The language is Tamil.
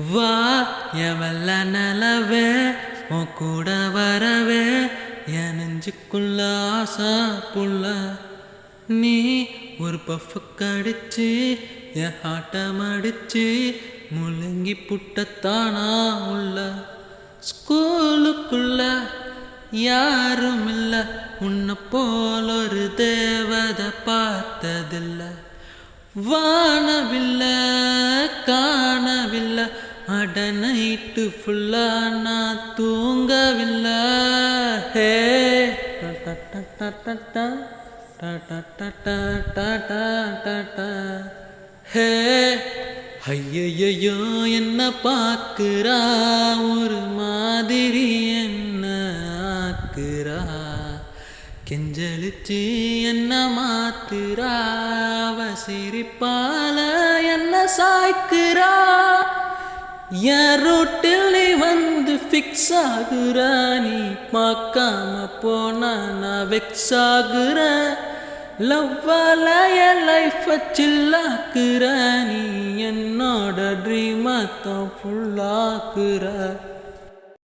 வா எவல்ல நிலவே உன் கூட வரவே என் நெஞ்சுக்குள்ள ஆசை புள்ள நீ ஒரு பஃப் கடிச்சு என் ஆட்டம் அடிச்சு முழுங்கி புட்டத்தானா உள்ள ஸ்கூலுக்குள்ள யாரும் இல்ல உன்னை போல ஒரு தேவதை பார்த்ததில்ல வானவில்ல காணவில்லை அட நைட்டு ஃபுல்லா நான் தூங்கவில்லை ஹே ஹே ஐயையோ என்ன பார்க்குறா ஒரு மாதிரி என்ன ஆக்குறா கெஞ்சலிச்சு என்ன மாத்துறா அவ சிரிப்பால என்ன சாய்க்குறா என் ரூட்டில் நீ வந்து ஃபிக்ஸ் ஆகுற நீ பார்க்காம போனா நான் வெக்ஸ் ஆகுற லவ்வால என் லைஃபை சில்லாக்குற நீ என்னோட ட்ரீமை தான் ஃபுல்லாக்குற